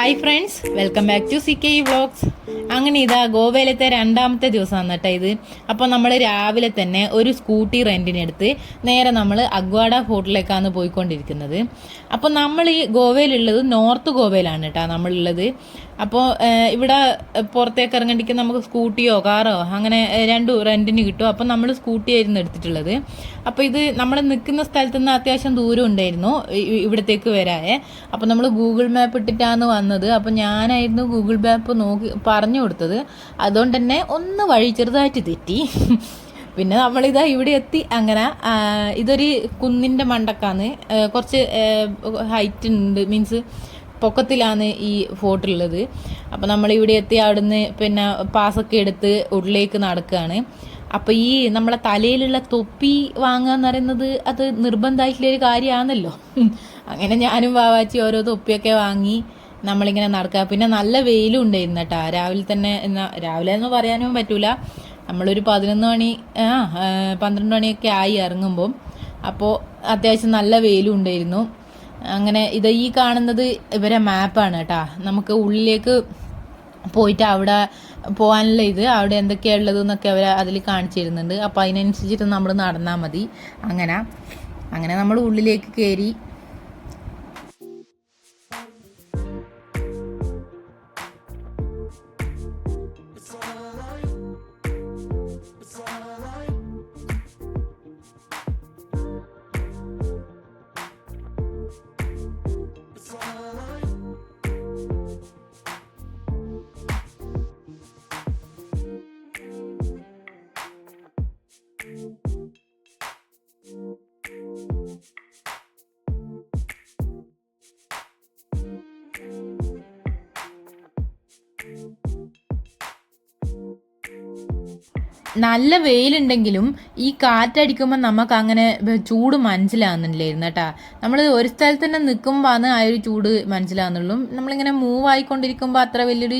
Hi friends, welcome back to CK vlogs. അങ്ങനെ ഇതാ ഗോവയിലത്തെ രണ്ടാമത്തെ ദിവസമാണ് കേട്ടോ ഇത്. അപ്പോൾ നമ്മൾ രാവിലെ തന്നെ ഒരു സ്കൂട്ടി റെൻറ്റിനെടുത്ത് നേരെ നമ്മൾ അഗ്വാഡ ഫോർട്ടിലേക്കാണ് പോയിക്കൊണ്ടിരിക്കുന്നത്. അപ്പോൾ നമ്മൾ ഈ ഗോവയിലുള്ളത് നോർത്ത് ഗോവയിലാണ് കേട്ടോ നമ്മളുള്ളത്. അപ്പോൾ ഇവിടെ പുറത്തേക്ക് ഇറങ്ങണ്ടിക്ക് നമുക്ക് സ്കൂട്ടിയോ കാറോ അങ്ങനെ രണ്ടും റെൻറ്റിന് കിട്ടും. അപ്പോൾ നമ്മൾ സ്കൂട്ടി ആയിരുന്നു എടുത്തിട്ടുള്ളത്. അപ്പോൾ ഇത് നമ്മൾ നിൽക്കുന്ന സ്ഥലത്ത് നിന്ന് അത്യാവശ്യം ദൂരം ഉണ്ടായിരുന്നു ഇവിടത്തേക്ക് വരാതെ. അപ്പോൾ നമ്മൾ ഗൂഗിൾ മാപ്പ് ഇട്ടിട്ടാണ് വന്നത്. അപ്പോൾ ഞാനായിരുന്നു ഗൂഗിൾ മാപ്പ് നോക്കി പറഞ്ഞു കൊടുത്തത്. അതുകൊണ്ട് തന്നെ ഒന്ന് വഴി ചെറുതായിട്ട് തെറ്റി. പിന്നെ നമ്മളിതാ ഇവിടെ എത്തി. അങ്ങനെ ഇതൊരു കുന്നിൻ്റെ മണ്ടക്കാണ്, കുറച്ച് ഹൈറ്റ് ഉണ്ട്, മീൻസ് പൊക്കത്തിലാണ് ഈ ഫോർട്ടുള്ളത്. അപ്പോൾ നമ്മളിവിടെ എത്തി. അവിടുന്ന് പിന്നെ പാസ്സൊക്കെ എടുത്ത് ഉള്ളിലേക്ക് നടക്കുകയാണ്. അപ്പോൾ ഈ നമ്മളെ തലയിലുള്ള തൊപ്പി വാങ്ങുക എന്ന് പറയുന്നത് അത് നിർബന്ധമായിട്ടുള്ളൊരു കാര്യമാണല്ലോ. അങ്ങനെ ഞാനും വാവാച്ചി ഓരോ തൊപ്പിയൊക്കെ വാങ്ങി നമ്മളിങ്ങനെ നടക്കുക. പിന്നെ നല്ല വെയിലും ഉണ്ടായിരുന്നു കേട്ടോ രാവിലെ തന്നെ. രാവിലെ എന്ന് പറയാനും പറ്റൂല, നമ്മളൊരു 11 മണി 12 മണിയൊക്കെ ആയി ഇറങ്ങുമ്പം. അപ്പോൾ അത്യാവശ്യം നല്ല വെയിലും ഉണ്ടായിരുന്നു. അങ്ങനെ ഇത് ഈ കാണുന്നത് ഇവരെ മാപ്പാണ് കേട്ടോ. നമുക്ക് ഉള്ളിലേക്ക് പോയിട്ട് അവിടെ പോകാനുള്ള അവിടെ എന്തൊക്കെയാണ് ഉള്ളത് എന്നൊക്കെ അവർ അതിൽ കാണിച്ചു തരുന്നുണ്ട്. അപ്പോൾ അതിനനുസരിച്ചിട്ട് നമ്മൾ നടന്നാൽ മതി. അങ്ങനെ നമ്മൾ ഉള്ളിലേക്ക് കയറി. നല്ല വെയിലുണ്ടെങ്കിലും ഈ കാറ്റടിക്കുമ്പോൾ നമുക്ക് അങ്ങനെ ചൂട് മനസ്സിലാകുന്നില്ലായിരുന്നു കേട്ടാ. നമ്മൾ ഒരു സ്ഥലത്ത് തന്നെ നിൽക്കുമ്പോഴാണ് ആ ഒരു ചൂട് മനസ്സിലാകുന്നുള്ളൂ. നമ്മളിങ്ങനെ മൂവ് ആയിക്കൊണ്ടിരിക്കുമ്പോൾ അത്ര വലിയൊരു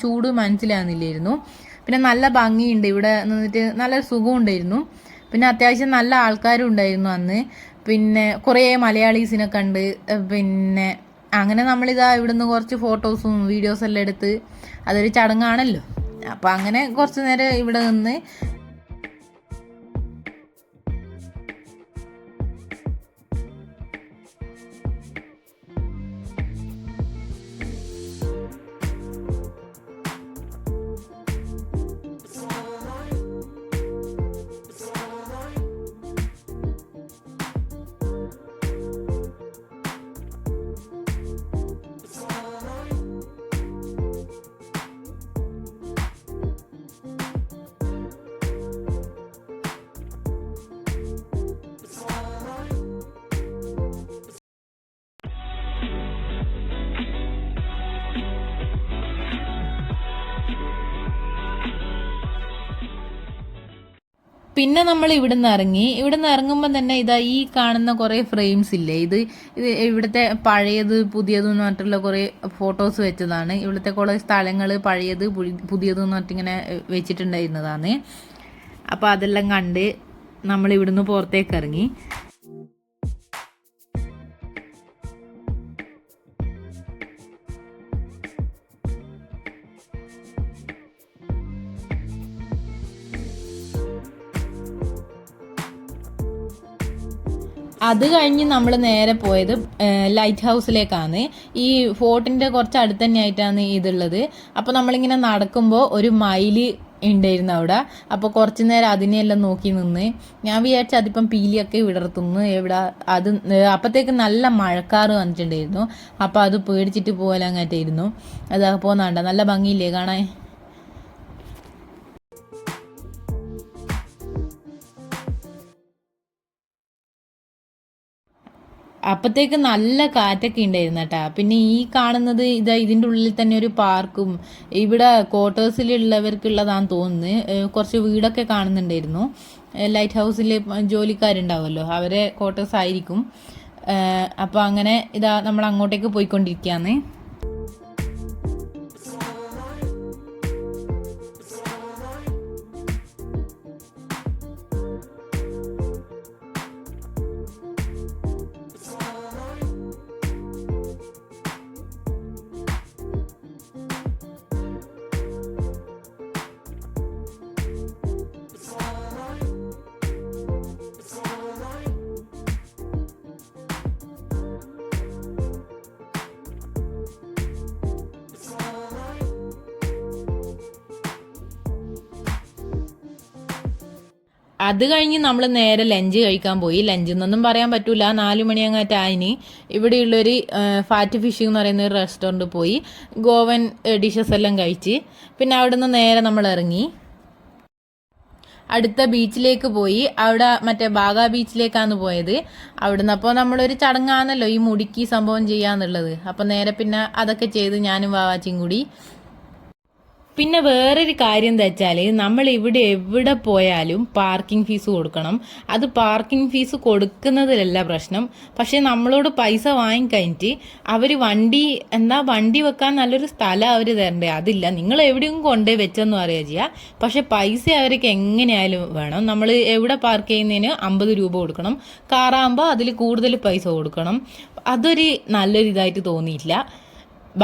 ചൂട് മനസ്സിലാകുന്നില്ലായിരുന്നു. പിന്നെ നല്ല ഭംഗിയുണ്ട് ഇവിടെ നിന്നിട്ട്, നല്ല സുഖം ഉണ്ടായിരുന്നു. പിന്നെ അത്യാവശ്യം നല്ല ആൾക്കാരും ഉണ്ടായിരുന്നു അന്ന്. പിന്നെ കുറേ മലയാളീസിനെ കണ്ട്. പിന്നെ അങ്ങനെ നമ്മളിതാ ഇവിടുന്ന് കുറച്ച് ഫോട്ടോസും വീഡിയോസും എല്ലാം എടുത്ത്, അതൊരു ചടങ്ങാണല്ലോ. അപ്പം അങ്ങനെ കുറച്ച് നേരം ഇവിടെ നിന്ന് പിന്നെ നമ്മൾ ഇവിടുന്ന് ഇറങ്ങുമ്പോൾ തന്നെ ഇതാ ഈ കാണുന്ന കുറേ ഫ്രെയിംസ് ഇല്ലേ, ഇത് ഇവിടുത്തെ പഴയത് പുതിയതെന്ന് പറഞ്ഞിട്ടുള്ള കുറേ ഫോട്ടോസ് വെച്ചതാണ്. ഇവിടുത്തെ കുറേ സ്ഥലങ്ങൾ പഴയത് പുതിയതെന്ന് പറഞ്ഞിട്ടിങ്ങനെ വെച്ചിട്ടുണ്ടായിരുന്നതാണ്. അപ്പോൾ അതെല്ലാം കണ്ട് നമ്മൾ ഇവിടുന്ന് പുറത്തേക്ക് ഇറങ്ങി. അത് കഴിഞ്ഞ് നമ്മൾ നേരെ പോയത് ലൈറ്റ് ഹൗസിലേക്കാണ്. ഈ ഫോർട്ടിൻ്റെ കുറച്ച് അടുത്ത് തന്നെയായിട്ടാണ് ഇതുള്ളത്. അപ്പോൾ നമ്മളിങ്ങനെ നടക്കുമ്പോൾ ഒരു മയില് ഉണ്ടായിരുന്നു അവിടെ. അപ്പോൾ കുറച്ച് നേരം അതിനെയെല്ലാം നോക്കി നിന്ന്. ഞാൻ വിചാരിച്ചു അതിപ്പം പീലിയൊക്കെ വിടർത്തുന്നു എവിടെ അത്. അപ്പോഴത്തേക്ക് നല്ല മഴക്കാറ് വന്നിട്ടുണ്ടായിരുന്നു. അപ്പോൾ അത് പേടിച്ചിട്ട് പോകാനങ്ങാറ്റായിരുന്നു. അത് പോകുന്നുണ്ട, നല്ല ഭംഗിയില്ലേ കാണാൻ. അപ്പോഴത്തേക്ക് നല്ല കാറ്റൊക്കെ ഉണ്ടായിരുന്നു കേട്ടാ. പിന്നെ ഈ കാണുന്നത് ഇതിൻ്റെ ഉള്ളിൽ തന്നെ ഒരു പാർക്കും, ഇവിടെ ക്വാർട്ടേഴ്സിലുള്ളവർക്കുള്ളതാന്ന് തോന്നുന്നു. കുറച്ച് വീടൊക്കെ കാണുന്നുണ്ടായിരുന്നു. ലൈറ്റ് ഹൗസിൽ ജോലിക്കാരുണ്ടാവുമല്ലോ, അവരെ ക്വാർട്ടേഴ്സ് ആയിരിക്കും. അപ്പോൾ അങ്ങനെ നമ്മൾ അങ്ങോട്ടേക്ക് പോയിക്കൊണ്ടിരിക്കുകയാണ്. അത് കഴിഞ്ഞ് നമ്മൾ നേരെ ലഞ്ച് കഴിക്കാൻ പോയി. ലഞ്ച് എന്നൊന്നും പറയാൻ പറ്റൂല, 4 മണി അങ്ങാറ്റായിന്. ഇവിടെയുള്ളൊരു ഫാറ്റ് ഫിഷ് എന്ന് പറയുന്ന ഒരു റെസ്റ്റോറൻറ്റ് പോയി ഗോവൻ ഡിഷസ് എല്ലാം കഴിച്ച് പിന്നെ അവിടെ നിന്ന് നേരെ നമ്മൾ ഇറങ്ങി അടുത്ത ബീച്ചിലേക്ക് പോയി. അവിടെ മറ്റേ ബാഗ ബീച്ചിലേക്കാണ് പോയത്. അവിടുന്ന് അപ്പോൾ നമ്മളൊരു ചടങ്ങാണല്ലോ ഈ മുടിക്ക് സംഭവം ചെയ്യാന്നുള്ളത്. അപ്പോൾ നേരെ പിന്നെ അതൊക്കെ ചെയ്ത് ഞാനും വാവാച്ചിയും കൂടി. പിന്നെ വേറൊരു കാര്യം എന്താ വെച്ചാൽ നമ്മൾ ഇവിടെ എവിടെ പോയാലും പാർക്കിംഗ് ഫീസ് കൊടുക്കണം. അത് പാർക്കിംഗ് ഫീസ് കൊടുക്കുന്നതിലല്ല പ്രശ്നം, പക്ഷേ നമ്മളോട് പൈസ വാങ്ങിക്കഴിഞ്ഞിട്ട് അവർ വണ്ടി വെക്കാൻ നല്ലൊരു സ്ഥലം അവർ തരണ്ടേ, അതില്ല. നിങ്ങൾ എവിടെയും കൊണ്ടുപോയി വെച്ചെന്ന് പറയുക ചെയ്യുക, പക്ഷെ പൈസ അവർക്ക് എങ്ങനെയായാലും വേണം. നമ്മൾ എവിടെ പാർക്ക് ചെയ്യുന്നതിന് 50 രൂപ കൊടുക്കണം. കാറാകുമ്പോൾ അതിൽ കൂടുതൽ പൈസ കൊടുക്കണം. അതൊരു നല്ലൊരു ഇതായിട്ട് തോന്നിയില്ല.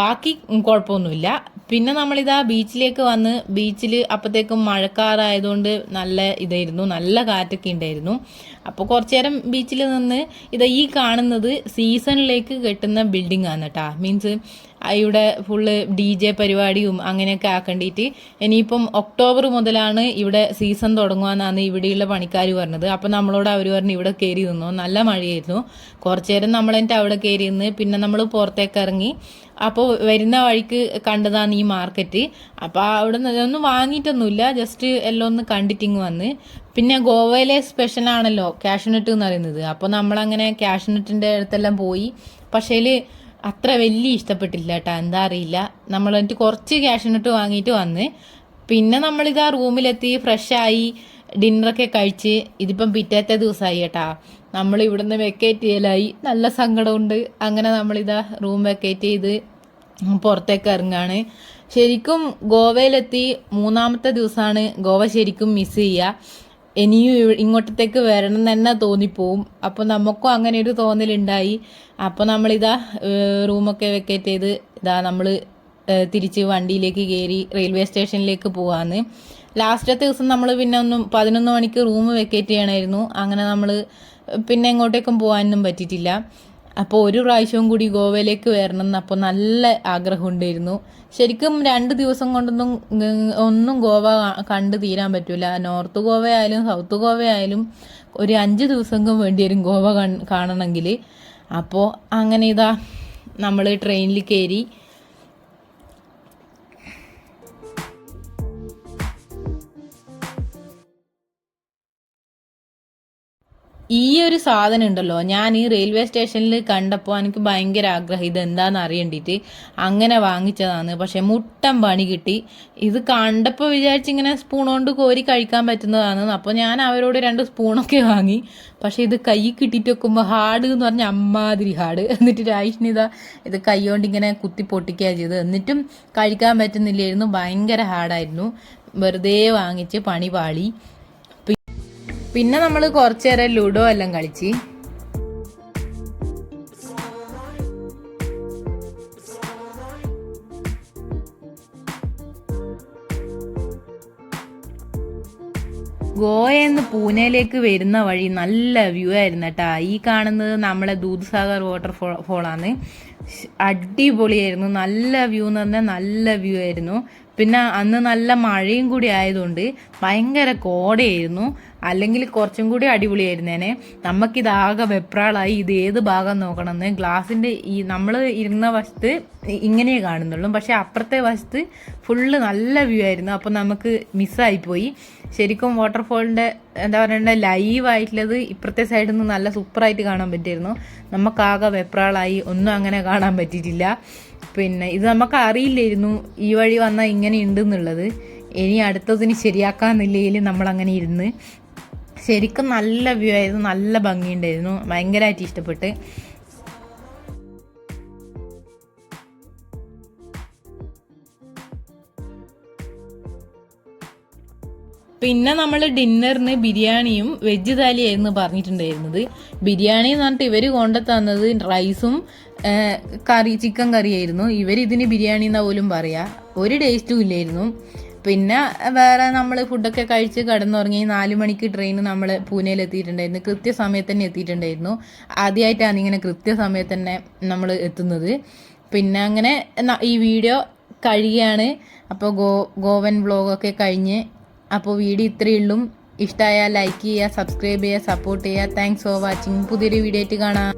ബാക്കി കുഴപ്പമൊന്നുമില്ല. പിന്നെ നമ്മളിതാ ബീച്ചിലേക്ക് വന്ന് ബീച്ചിൽ അപ്പോഴത്തേക്കും മഴക്കാറായതുകൊണ്ട് നല്ല ഇതായിരുന്നു, നല്ല കാറ്റൊക്കെ ഉണ്ടായിരുന്നു. അപ്പോൾ കുറച്ചു നേരം ബീച്ചിൽ നിന്ന് ഈ കാണുന്നത് സീസണിലേക്ക് കെട്ടുന്ന ബിൽഡിംഗ് ആണ് കേട്ടോ. മീൻസ് ഇവിടെ ഫുള്ള് DJ പരിപാടിയും അങ്ങനെയൊക്കെ ആക്കേണ്ടിയിട്ട് ഇനിയിപ്പം ഒക്ടോബർ മുതലാണ് ഇവിടെ സീസൺ തുടങ്ങുകയെന്നാണ് ഇവിടെയുള്ള പണിക്കാർ പറഞ്ഞത്. അപ്പം നമ്മളോട് അവർ പറഞ്ഞു ഇവിടെ കയറി നിന്നു, നല്ല മഴയായിരുന്നു. കുറച്ചു നേരം നമ്മളെന്നിട്ട് അവിടെ കയറി നിന്ന് പിന്നെ നമ്മൾ പുറത്തേക്ക് ഇറങ്ങി. അപ്പോൾ വരുന്ന വഴിക്ക് കണ്ടതാണ് ഈ മാർക്കറ്റ്. അപ്പോൾ അവിടെ നിന്ന് ഒന്നും വാങ്ങിയിട്ടൊന്നുമില്ല, ജസ്റ്റ് എല്ലാം ഒന്ന് കണ്ടിട്ടിങ് വന്ന്. പിന്നെ ഗോവയിലെ സ്പെഷ്യലാണല്ലോ കാഷ്നട്ട് എന്ന് പറയുന്നത്. അപ്പോൾ നമ്മളങ്ങനെ കാഷ്നട്ടിൻ്റെ അടുത്തെല്ലാം പോയി. പക്ഷേ അത്ര വലിയ ഇഷ്ടപ്പെട്ടില്ല കേട്ടോ, എന്താ അറിയില്ല. നമ്മൾ എന്നിട്ട് കുറച്ച് കാഷ്നട്ട് വാങ്ങിയിട്ട് വന്ന് പിന്നെ നമ്മളിതാ റൂമിലെത്തി ഫ്രഷായി ഡിന്നറൊക്കെ കഴിച്ച്. ഇതിപ്പം പിറ്റേത്തെ ദിവസമായി കേട്ടാ, നമ്മൾ ഇവിടുന്ന് വെക്കേറ്റ് ചെയ്യലായി. നല്ല സങ്കടമുണ്ട്. അങ്ങനെ നമ്മളിതാ റൂം വെക്കേറ്റ് ചെയ്ത് പുറത്തേക്ക് ഇറങ്ങാണ്. ശരിക്കും ഗോവയിലെത്തി 3-ാമത്തെ ദിവസമാണ് ഗോവ ശരിക്കും മിസ് ചെയ്യുക. ഇനിയും ഇങ്ങോട്ടത്തേക്ക് വരണം തന്നെ തോന്നിപ്പോവും. അപ്പോൾ നമുക്കും അങ്ങനെ ഒരു തോന്നലുണ്ടായി. അപ്പോൾ നമ്മളിതാ റൂമൊക്കെ വെക്കേറ്റ് ചെയ്ത് നമ്മൾ തിരിച്ച് വണ്ടിയിലേക്ക് കയറി റെയിൽവേ സ്റ്റേഷനിലേക്ക് പോവാന്ന്. ലാസ്റ്റത്തെ ദിവസം നമ്മൾ പിന്നെ 11 മണിക്ക് റൂം വെക്കേറ്റ് ചെയ്യണമായിരുന്നു. അങ്ങനെ നമ്മൾ പിന്നെ എങ്ങോട്ടേക്കും പോകാനൊന്നും പറ്റിയിട്ടില്ല. അപ്പോൾ ഒരു പ്രാവശ്യവും കൂടി ഗോവയിലേക്ക് വരണം എന്ന് അപ്പോൾ നല്ല ആഗ്രഹമുണ്ടായിരുന്നു. ശരിക്കും 2 ദിവസം കൊണ്ടൊന്നും ഒന്നും ഗോവ കണ്ട് തീരാൻ പറ്റില്ല. നോർത്ത് ഗോവ ആയാലും സൗത്ത് ഗോവ ആയാലും ഒരു 5 ദിവസമെങ്കിലും വേണ്ടി വരും ഗോവ കാണണമെങ്കിൽ. അപ്പോൾ അങ്ങനെ നമ്മൾ ട്രെയിനിൽ കയറി. ഈ ഒരു സാധനം ഉണ്ടല്ലോ, ഞാൻ ഈ റെയിൽവേ സ്റ്റേഷനിൽ കണ്ടപ്പോൾ എനിക്ക് ഭയങ്കര ആഗ്രഹം ഇത് എന്താണെന്ന് അറിയേണ്ടിയിട്ട് അങ്ങനെ വാങ്ങിച്ചതാണ്. പക്ഷെ മുട്ടൻ പണി കിട്ടി. ഇത് കണ്ടപ്പോൾ വിചാരിച്ചിങ്ങനെ സ്പൂൺ കൊണ്ട് കോരി കഴിക്കാൻ പറ്റുന്നതാണ്. അപ്പോൾ ഞാൻ അവരോട് 2 സ്പൂണൊക്കെ വാങ്ങി. പക്ഷെ ഇത് കൈ കിട്ടിയിട്ട് വെക്കുമ്പോൾ ഹാർഡ് എന്ന് പറഞ്ഞാൽ അമ്മാതിരി ഹാർഡ്. എന്നിട്ട് രാഷ്നിത ഇത് കൈ കൊണ്ട് ഇങ്ങനെ കുത്തി പൊട്ടിക്കുക ചെയ്ത്, എന്നിട്ടും കഴിക്കാൻ പറ്റുന്നില്ലായിരുന്നു. ഭയങ്കര ഹാർഡായിരുന്നു. വെറുതെ വാങ്ങിച്ച് പണി പാളി. പിന്നെ നമ്മൾ കുറച്ചു നേരം ലുഡോ എല്ലാം കളിച്ച്. ഗോവയിൽ പൂനെയിലേക്ക് വരുന്ന വഴി നല്ല വ്യൂ ആയിരുന്നു കേട്ടോ. ഈ കാണുന്നത് നമ്മളെ ദൂദ്സാഗർ വാട്ടർഫോളാണ്. അടിപൊളിയായിരുന്നു. നല്ല വ്യൂ എന്ന് പറഞ്ഞാൽ നല്ല വ്യൂ ആയിരുന്നു. പിന്നെ അന്ന് നല്ല മഴയും കൂടി ആയതുകൊണ്ട് ഭയങ്കര കോടയായിരുന്നു. അല്ലെങ്കിൽ കുറച്ചും കൂടി അടിപൊളിയായിരുന്നേനെ. നമുക്കിതാകെ വെപ്രാളായി ഇത് ഏത് ഭാഗം നോക്കണമെന്ന്. ഗ്ലാസിൻ്റെ നമ്മൾ ഇരുന്ന വശത്ത് ഇങ്ങനെയേ കാണുന്നുള്ളൂ, പക്ഷെ അപ്പുറത്തെ വശത്ത് ഫുള്ള് നല്ല വ്യൂ ആയിരുന്നു. അപ്പോൾ നമുക്ക് മിസ്സായിപ്പോയി. ശരിക്കും വാട്ടർഫോളിൻ്റെ എന്താ പറയണ്ടേ ലൈവായിട്ടുള്ളത് ഇപ്പുറത്തെ സൈഡിൽ നിന്ന് നല്ല സൂപ്പറായിട്ട് കാണാൻ പറ്റിയിരുന്നു. നമുക്കാകെ വെപ്രാളായി, ഒന്നും അങ്ങനെ കാണാൻ പറ്റിയിട്ടില്ല. പിന്നെ ഇത് നമുക്ക് അറിയില്ലായിരുന്നു ഈ വഴി വന്നാൽ ഇങ്ങനെ ഉണ്ടെന്നുള്ളത്. ഇനി അടുത്തതിന് ശരിയാക്കാന്നില്ലെങ്കിൽ നമ്മളങ്ങനെ ഇരുന്ന്. ശരിക്കും നല്ല വ്യൂ ആയിരുന്നു, നല്ല ഭംഗിയുണ്ടായിരുന്നു, ഭയങ്കരമായിട്ട് ഇഷ്ടപ്പെട്ട്. പിന്നെ നമ്മൾ ഡിന്നറിന് ബിരിയാണിയും വെജ് താലിയായിരുന്നു പറഞ്ഞിട്ടുണ്ടായിരുന്നത്. ബിരിയാണി എന്ന് പറഞ്ഞിട്ട് ഇവർ കൊണ്ടു തന്നത് റൈസും ചിക്കൻ കറിയായിരുന്നു. ഇതിന് ബിരിയാണി എന്നാ പോലും പറയാ. ഒരു ടേസ്റ്റും ഇല്ലായിരുന്നു. പിന്നെ വേറെ നമ്മൾ ഫുഡൊക്കെ കഴിച്ച് കിടന്നുറങ്ങി. 4 മണിക്ക് ട്രെയിൻ നമ്മൾ പൂനെയിൽ എത്തിയിട്ടുണ്ടായിരുന്നു. കൃത്യസമയത്ത് തന്നെ എത്തിയിട്ടുണ്ടായിരുന്നു. ആദ്യമായിട്ടാണ് ഇങ്ങനെ കൃത്യസമയത്ത് തന്നെ നമ്മൾ എത്തുന്നത്. പിന്നെ അങ്ങനെ ഈ വീഡിയോ കഴിയുകയാണ്. അപ്പോൾ ഗോവൻ വ്ളോഗൊക്കെ കഴിഞ്ഞ്. അപ്പോൾ വീഡിയോ ഇത്രയേ ഉള്ളൂ. ഇഷ്ടമായാൽ ലൈക്ക് ചെയ്യുക, സബ്സ്ക്രൈബ് ചെയ്യുക, സപ്പോർട്ട് ചെയ്യുക. Thanks for watching. പുതിയൊരു വീഡിയോ ആയിട്ട് കാണാം.